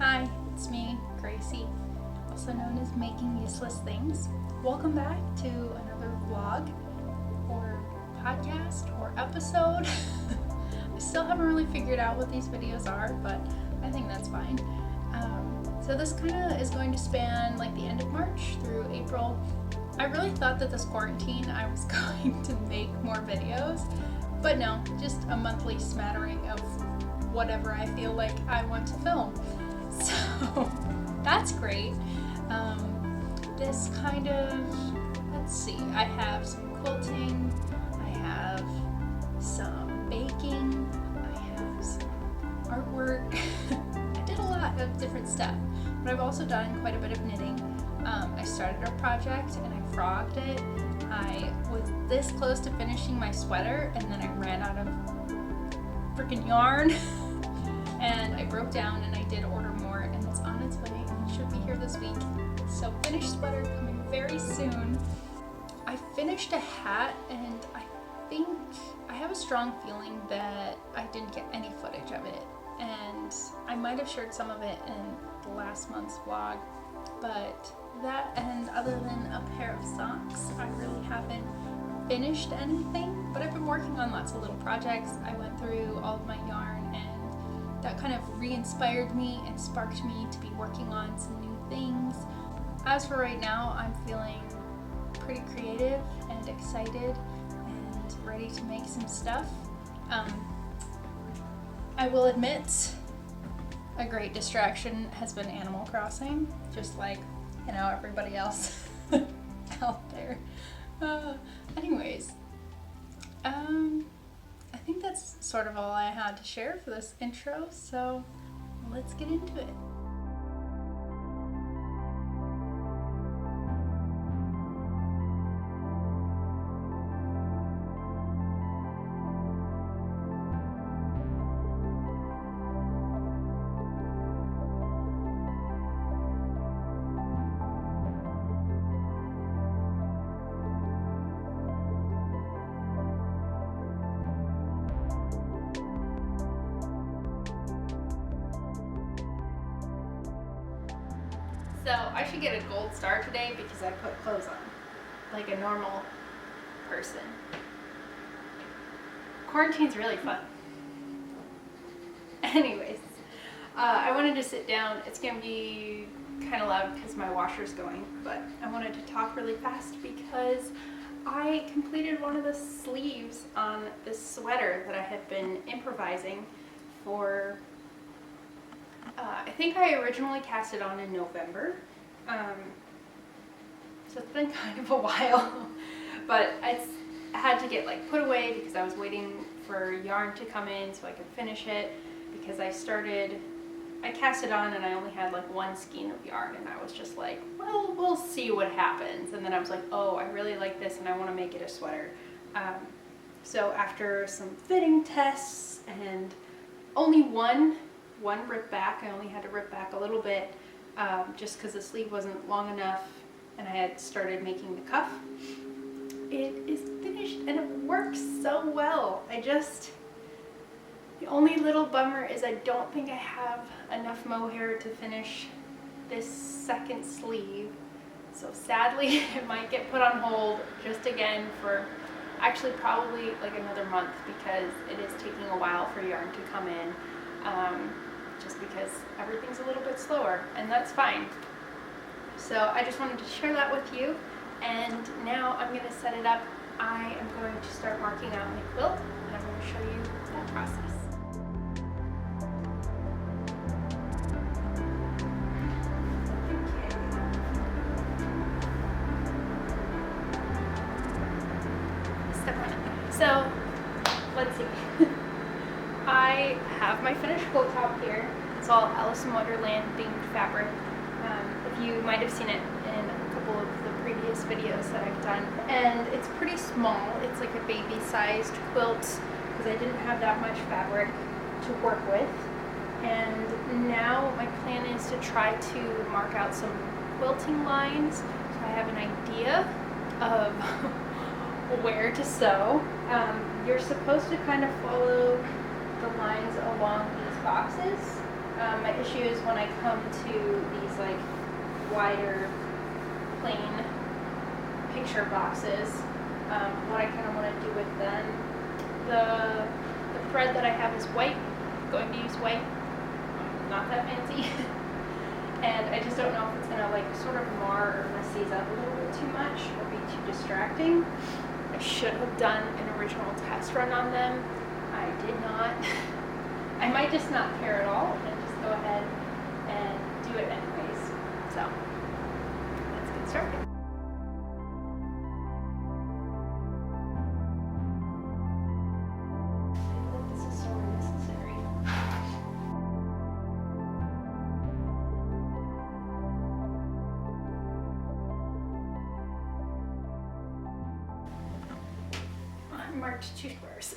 Hi, it's me, Gracie, also known as Making Useless Things. Welcome back to another vlog or podcast or episode. I still haven't really figured out what these videos are, but I think that's fine. So this kind of is going to span like the end of March through April. I really thought that this quarantine I was going to make more videos, but no, just a monthly smattering of whatever I feel like I want to film. So that's great. This kind of, let's see, I have some quilting, I have some baking, I have some artwork. I did a lot of different stuff, but I've also done quite a bit of knitting. I started a project and I frogged it. I was this close to finishing my sweater and then I ran out of freaking yarn. And I broke down and I did order more and it's on its way and it should be here this week. So finished sweater coming very soon. I finished a hat and I think I have a strong feeling that I didn't get any footage of it. And I might have shared some of it in the last month's vlog, but that and other than a pair of socks, I really haven't finished anything, but I've been working on lots of little projects. I went through all of my yarn and that kind of re-inspired me and sparked me to be working on some new things. As for right now, I'm feeling pretty creative and excited and ready to make some stuff. I will admit, a great distraction has been Animal Crossing, just like, you know, everybody else out there. Anyways, I think that's sort of all I had to share for this intro, so let's get into it. So I should get a gold star today because I put clothes on, like a normal person. Quarantine's really fun. Anyways, I wanted to sit down. It's gonna be kind of loud because my washer's going, but I wanted to talk really fast because I completed one of the sleeves on this sweater that I have been improvising for I think I originally cast it on in November, so it's been kind of a while, but I had to get like put away because I was waiting for yarn to come in so I could finish it, because I cast it on and I only had like one skein of yarn and I was just like, well, we'll see what happens, and then I was like, oh, I really like this and I want to make it a sweater. So after some fitting tests and only one rip back, I only had to rip back a little bit just because the sleeve wasn't long enough and I had started making the cuff. It is finished and it works so well. The only little bummer is I don't think I have enough mohair to finish this second sleeve. So sadly it might get put on hold just again for actually probably like another month, because it is taking a while for yarn to come in. Just because everything's a little bit slower, and that's fine. So I just wanted to share that with you, and now I'm going to set it up. I am going to start marking out my quilt, and I'm going to show you that process. Okay. Step one. So let's see. I have my finished quilt top here. It's all Alice in Wonderland themed fabric. If you might have seen it in a couple of the previous videos that I've done. And it's pretty small. It's like a baby-sized quilt because I didn't have that much fabric to work with. And now my plan is to try to mark out some quilting lines so I have an idea of where to sew. You're supposed to kind of follow the lines along these boxes. My issue is when I come to these like wider, plain picture boxes, what I kind of want to do with them. The thread that I have is white. I'm going to use white. Not that fancy. And I just don't know if it's going to like sort of mar or mess these up a little bit too much or be too distracting. I should have done an original test run on them. I did not. I might just not care at all and just go ahead and do it anyways. So let's get started. I feel like this is so unnecessary. I marked 2 squares.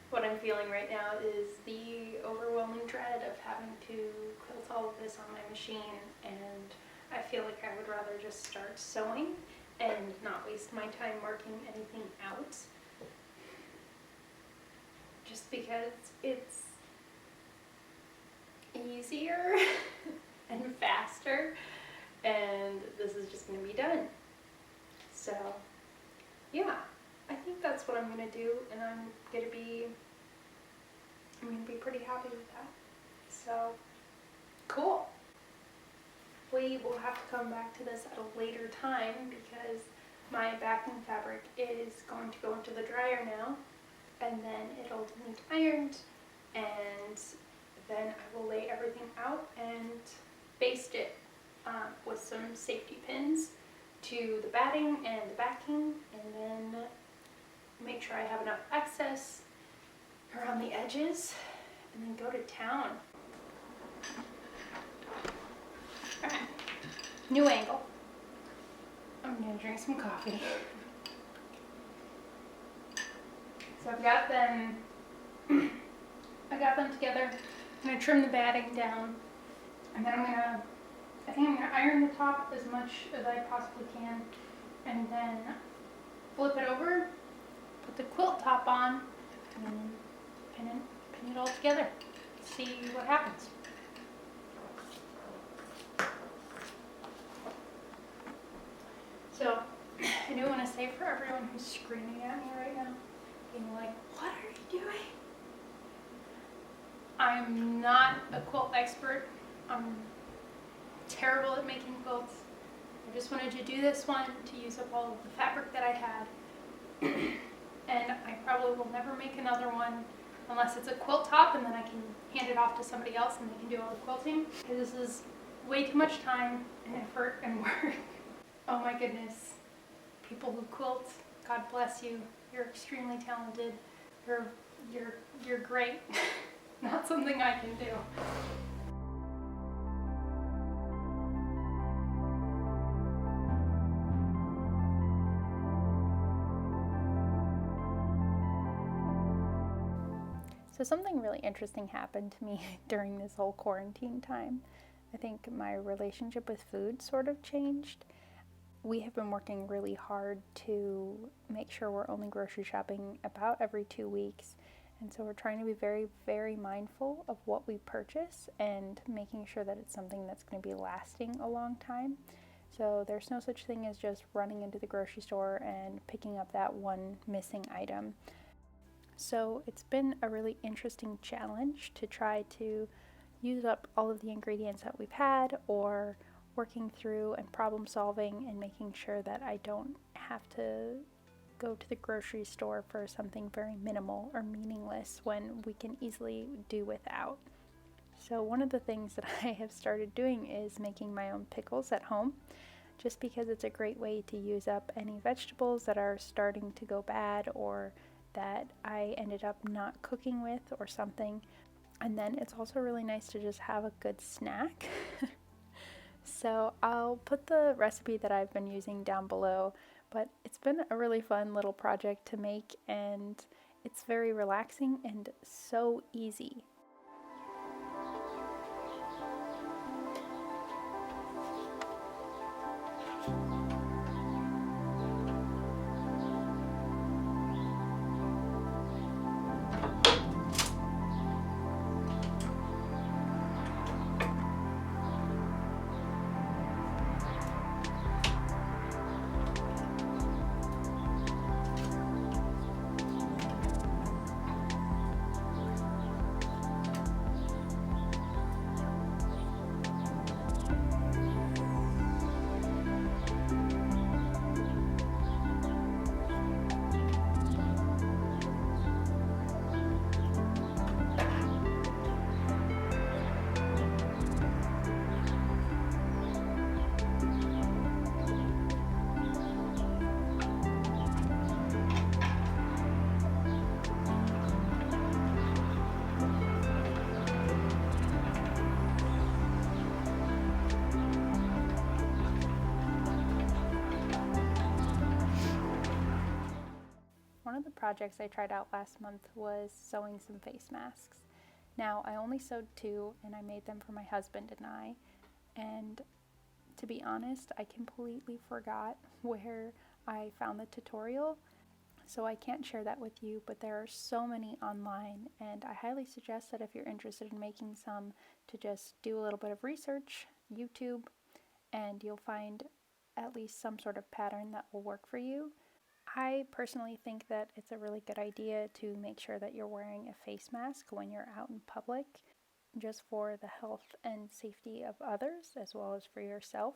What I'm feeling right now is the overwhelming dread of having to quilt all of this on my machine, and I feel like I would rather just start sewing and not waste my time marking anything out, just because it's easier and faster, and this is just going to be done. So yeah, I think that's what I'm going to do, and I'm going to be pretty happy with that. So cool. We will have to come back to this at a later time because my backing fabric is going to go into the dryer now, and then it'll need ironed, and then I will lay everything out and baste it with some safety pins to the batting and the backing, and then make sure I have enough excess around the edges, and then go to town. Alright, new angle. I'm gonna drink some coffee. So I've got them, together. I'm gonna trim the batting down, and then I think I'm gonna iron the top as much as I possibly can, and then flip it over, put the quilt top on, and then pin it all together. See what happens. So I do want to say, for everyone who's screaming at me right now, being like, what are you doing? I'm not a quilt expert. I'm terrible at making quilts. I just wanted to do this one to use up all of the fabric that I had. And I probably will never make another one unless it's a quilt top, and then I can hand it off to somebody else and they can do all the quilting. Because this is way too much time and effort and work. Oh my goodness. People who quilt, God bless you. You're extremely talented. You're great. Not something I can do. So something really interesting happened to me during this whole quarantine time. I think my relationship with food sort of changed. We have been working really hard to make sure we're only grocery shopping about every 2 weeks. And so we're trying to be very, very mindful of what we purchase and making sure that it's something that's going to be lasting a long time. So there's no such thing as just running into the grocery store and picking up that one missing item. So it's been a really interesting challenge to try to use up all of the ingredients that we've had, or working through and problem solving and making sure that I don't have to go to the grocery store for something very minimal or meaningless when we can easily do without. So one of the things that I have started doing is making my own pickles at home, just because it's a great way to use up any vegetables that are starting to go bad or that I ended up not cooking with or something. And then it's also really nice to just have a good snack. So I'll put the recipe that I've been using down below, but it's been a really fun little project to make, and it's very relaxing and so easy. projects I tried out last month was sewing some face masks. Now, I only sewed 2, and I made them for my husband and I, and to be honest, I completely forgot where I found the tutorial, so I can't share that with you, but there are so many online, and I highly suggest that if you're interested in making some, to just do a little bit of research, YouTube, and you'll find at least some sort of pattern that will work for you. I personally think that it's a really good idea to make sure that you're wearing a face mask when you're out in public, just for the health and safety of others as well as for yourself.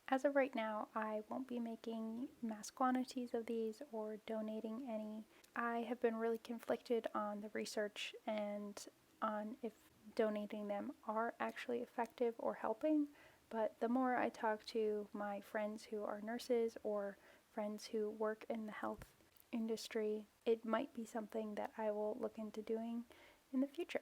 As of right now, I won't be making mass quantities of these or donating any. I have been really conflicted on the research and on if donating them are actually effective or helping, but the more I talk to my friends who are nurses or friends who work in the health industry, it might be something that I will look into doing in the future.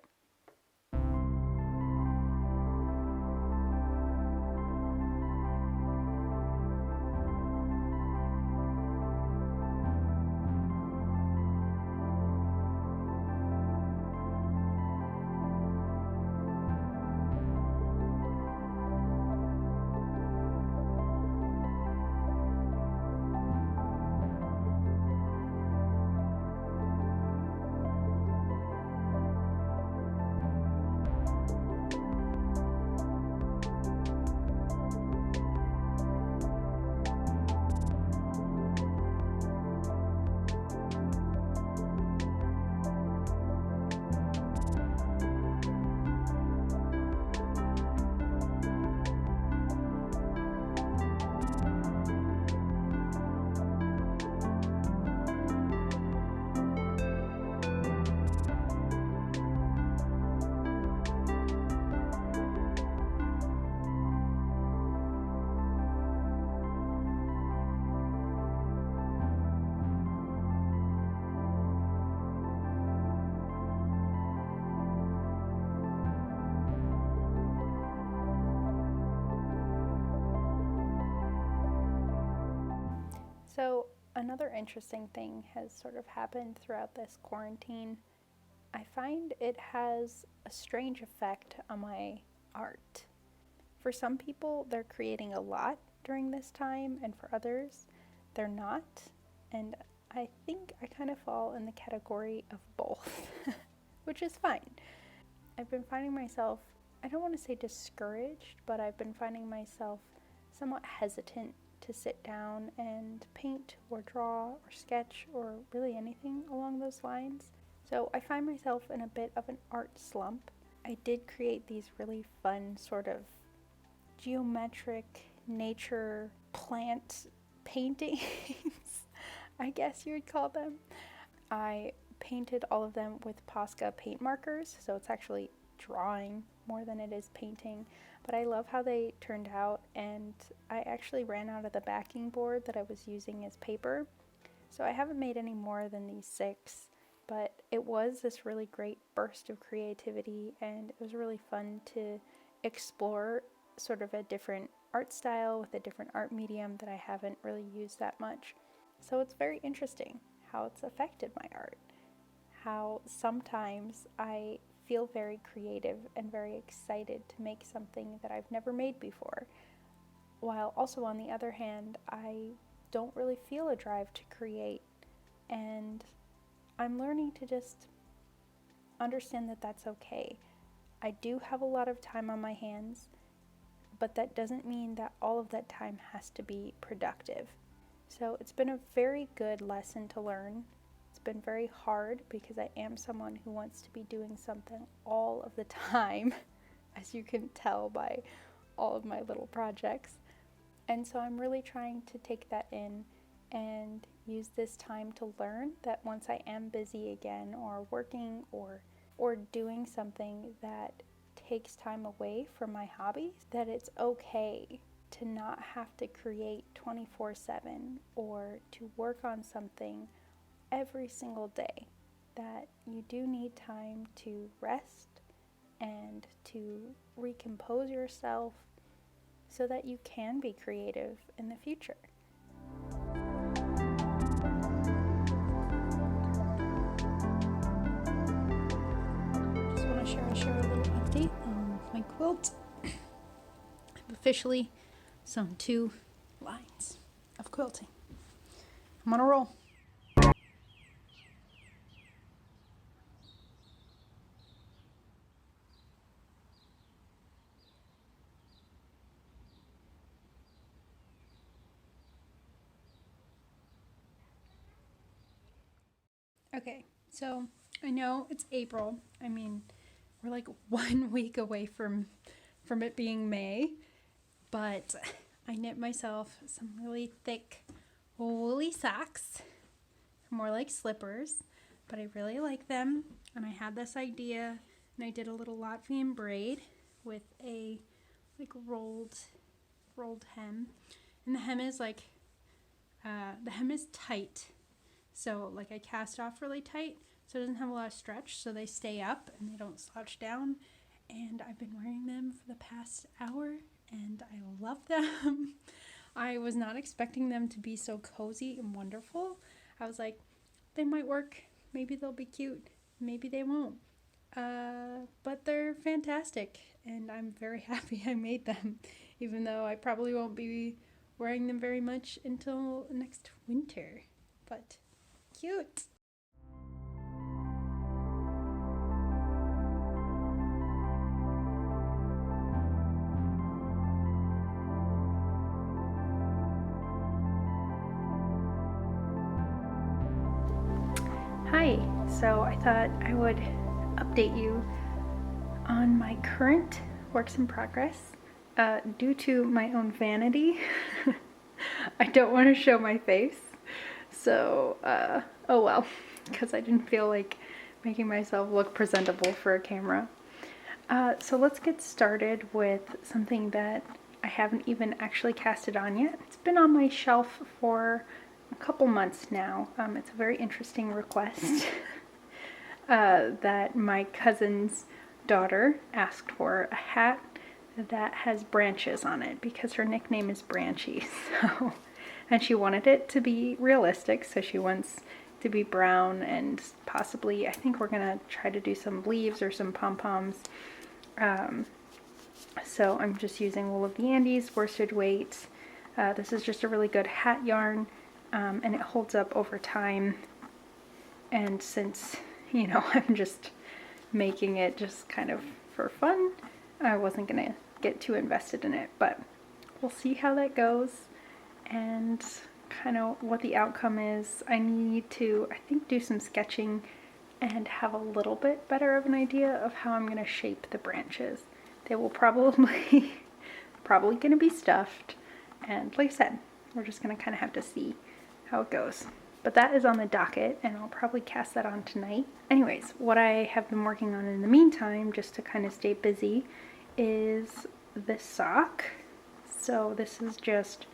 So another interesting thing has sort of happened throughout this quarantine. I find it has a strange effect on my art. For some people, they're creating a lot during this time, and for others, they're not. And I think I kind of fall in the category of both, which is fine. I've been finding myself, I don't want to say discouraged, but I've been finding myself somewhat hesitant to sit down and paint or draw or sketch or really anything along those lines. So I find myself in a bit of an art slump. I did create these really fun sort of geometric nature plant paintings, I guess you would call them. I painted all of them with Posca paint markers, so it's actually drawing more than it is painting, but I love how they turned out, and I actually ran out of the backing board that I was using as paper, so I haven't made any more than these 6, but it was this really great burst of creativity, and it was really fun to explore sort of a different art style with a different art medium that I haven't really used that much. So it's very interesting how it's affected my art, how sometimes I feel very creative and very excited to make something that I've never made before, while also on the other hand, I don't really feel a drive to create, and I'm learning to just understand that that's okay. I do have a lot of time on my hands, but that doesn't mean that all of that time has to be productive. So it's been a very good lesson to learn. It's been very hard because I am someone who wants to be doing something all of the time, as you can tell by all of my little projects. And so I'm really trying to take that in and use this time to learn that once I am busy again or working or doing something that takes time away from my hobbies, that it's okay to not have to create 24/7 or to work on something every single day, that you do need time to rest and to recompose yourself so that you can be creative in the future. sure I share a little update on my quilt. I've officially sewn 2 lines of quilting. I'm on a roll. Okay, so I know it's April. I mean, we're like 1 week away from it being May, but I knit myself some really thick woolly socks, more like slippers, but I really like them. And I had this idea, and I did a little Latvian braid with a like rolled hem, and the hem is tight. So like I cast off really tight, so it doesn't have a lot of stretch, so they stay up and they don't slouch down. And I've been wearing them for the past hour and I love them. I was not expecting them to be so cozy and wonderful. I was like, they might work, maybe they'll be cute, maybe they won't. But they're fantastic and I'm very happy I made them, even though I probably won't be wearing them very much until next winter. But cute. Hi, so I thought I would update you on my current works in progress. Due to my own vanity, I don't want to show my face. So, oh well, because I didn't feel like making myself look presentable for a camera. So let's get started with something that I haven't even actually casted on yet. It's been on my shelf for a couple months now. It's a very interesting request that my cousin's daughter asked for, a hat that has branches on it because her nickname is Branchy. So, and she wanted it to be realistic, so she wants to be brown and possibly, I think we're gonna try to do some leaves or some pom-poms. So I'm just using wool of the Andes, worsted weight. This is just a really good hat yarn, and it holds up over time. And since, you know, I'm just making it just kind of for fun, I wasn't gonna get too invested in it, but we'll see how that goes and kind of what the outcome is. I need to, I think, do some sketching and have a little bit better of an idea of how I'm gonna shape the branches. They will probably gonna be stuffed, and like I said, we're just gonna kind of have to see how it goes. But that is on the docket, and I'll probably cast that on tonight. Anyways, what I have been working on in the meantime, just to kind of stay busy, is this sock. So this is just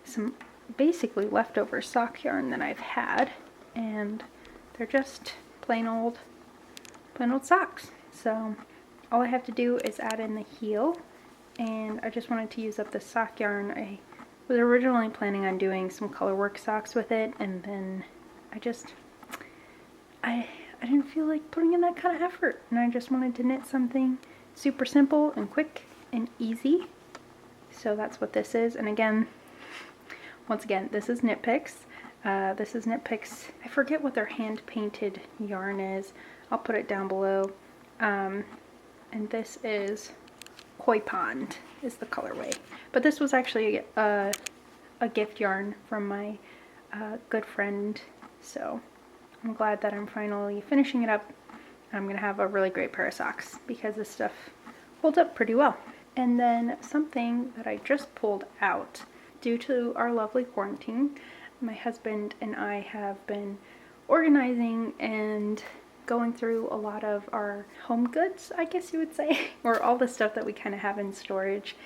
some basically leftover sock yarn that I've had, and they're just plain old socks. So all I have to do is add in the heel, and I just wanted to use up the sock yarn. I was originally planning on doing some colorwork socks with it, and then I didn't feel like putting in that kind of effort, and I just wanted to knit something super simple and quick and easy. So that's what this is. And again, once again, this is Knit Picks. This is Knit Picks. I forget what their hand painted yarn is. I'll put it down below. And this is Koi Pond is the colorway. But this was actually a gift yarn from my good friend. So I'm glad that I'm finally finishing it up. I'm gonna have a really great pair of socks because this stuff holds up pretty well. And then something that I just pulled out due to our lovely quarantine, my husband and I have been organizing and going through a lot of our home goods, I guess you would say, or all the stuff that we kind of have in storage.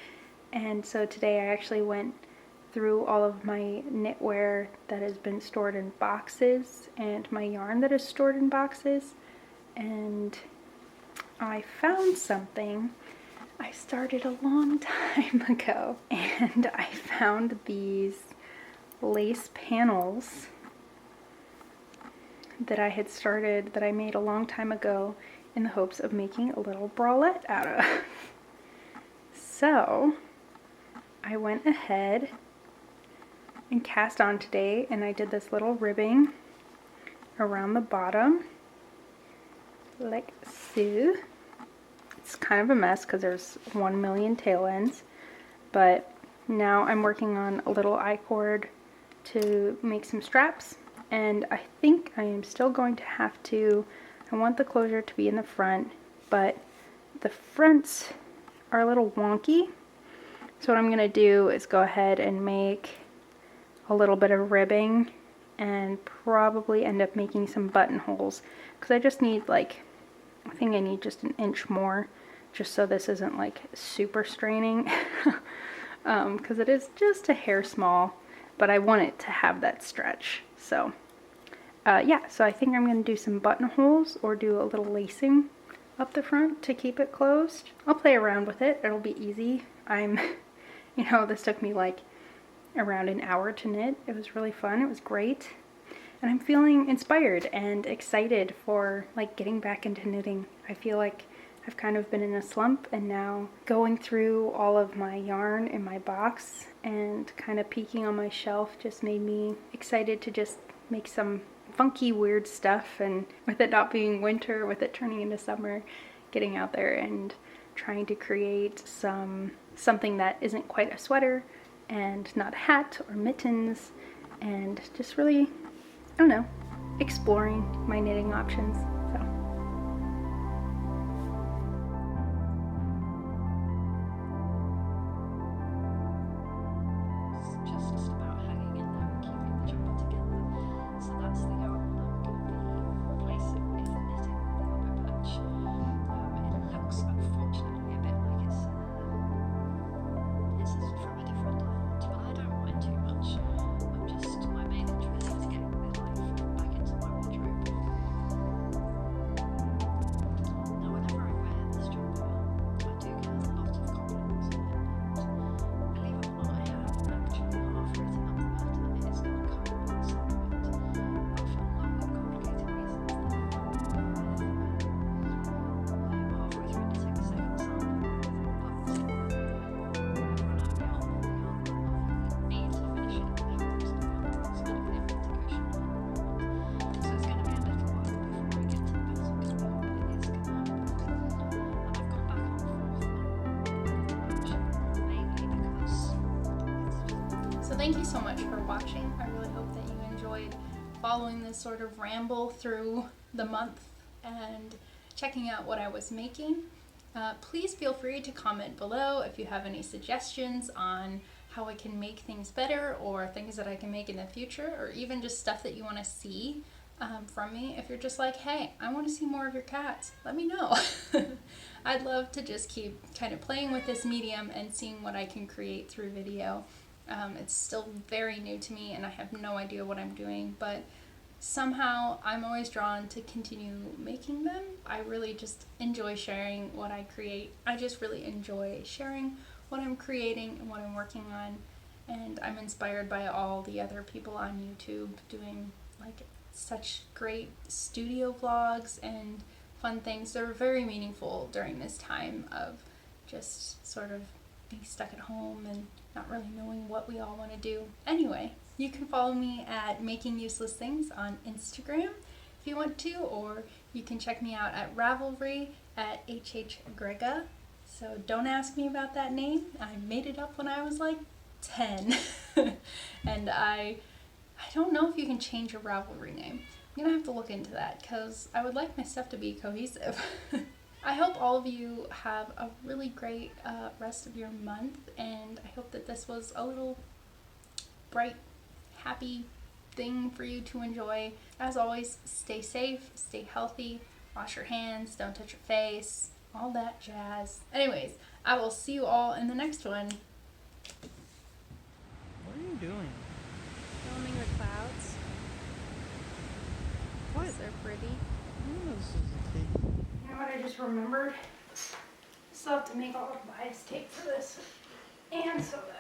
And so today I actually went through all of my knitwear that has been stored in boxes and my yarn that is stored in boxes, and I found something I started a long time ago, and I found these lace panels that I had started, that I made a long time ago in the hopes of making a little bralette out of. So I went ahead and cast on today, and I did this little ribbing around the bottom like so. It's kind of a mess because there's 1 million tail ends, but now I'm working on a little I-cord to make some straps, and I think I am still going to have to, I want the closure to be in the front, but the fronts are a little wonky. So what I'm going to do is go ahead and make a little bit of ribbing and probably end up making some buttonholes, because I just need like, I think I need just an inch more, just so this isn't like super straining, because it is just a hair small, but I want it to have that stretch. So yeah, so I think I'm going to do some buttonholes or do a little lacing up the front to keep it closed. I'll play around with it, it'll be easy. You know, this took me like around an hour to knit. It was really fun, it was great. And I'm feeling inspired and excited for like getting back into knitting. I feel like I've kind of been in a slump, and now going through all of my yarn in my box and kind of peeking on my shelf just made me excited to just make some funky weird stuff. And with it not being winter, with it turning into summer, getting out there and trying to create something that isn't quite a sweater and not a hat or mittens, and just really, I don't know, exploring my knitting options. So just about hanging in there and keeping the jumper together. So that's the yarn I'm going to be replacing with knitting the other patch. It looks unfortunately a bit like it's this is from a different dye, but I don't mind too much. My main interest is getting the life back into my wardrobe. Now whenever I wear this jumper, I do get a lot of compliments on it, and believe it or not, I have actually half written up the pattern. It is going to come at some point, but for long and complicated reasons that I'm not with. I'm halfway through knitting the second sample, but I've run out of yarn. I need to finish it now because I've got lots of implementation at the moment. So it's going to be a little while before I get to the pattern, because we hope it is going to happen. And I've gone back and forth on patch, mainly because So thank you so much for watching. I really hope that you enjoyed following this sort of ramble through the month and checking out what I was making. Please feel free to comment below if you have any suggestions on how I can make things better, or things that I can make in the future, or even just stuff that you want to see from me. If you're just like, hey, I want to see more of your cats, let me know. I'd love to just keep kind of playing with this medium and seeing what I can create through video. It's still very new to me and I have no idea what I'm doing, but somehow I'm always drawn to continue making them. I really just enjoy sharing what I create. I just really enjoy sharing what I'm creating and what I'm working on, and I'm inspired by all the other people on YouTube doing like such great studio vlogs and fun things. They're very meaningful during this time of just sort of being stuck at home and not really knowing what we all want to do. Anyway, you can follow me at Making Useless Things on Instagram if you want to, or you can check me out at Ravelry at HHGrega. So don't ask me about that name. I made it up when I was like 10. And I don't know if you can change your Ravelry name. I'm gonna have to look into that because I would like my stuff to be cohesive. I hope all of you have a really great rest of your month, and I hope that this was a little bright, happy thing for you to enjoy. As always, stay safe, stay healthy, wash your hands, don't touch your face, all that jazz. Anyways, I will see you all in the next one. What are you doing? Filming the clouds. What? They're pretty. This is a thing. You know what I just remembered? I still have to make all the bias tape for this and so that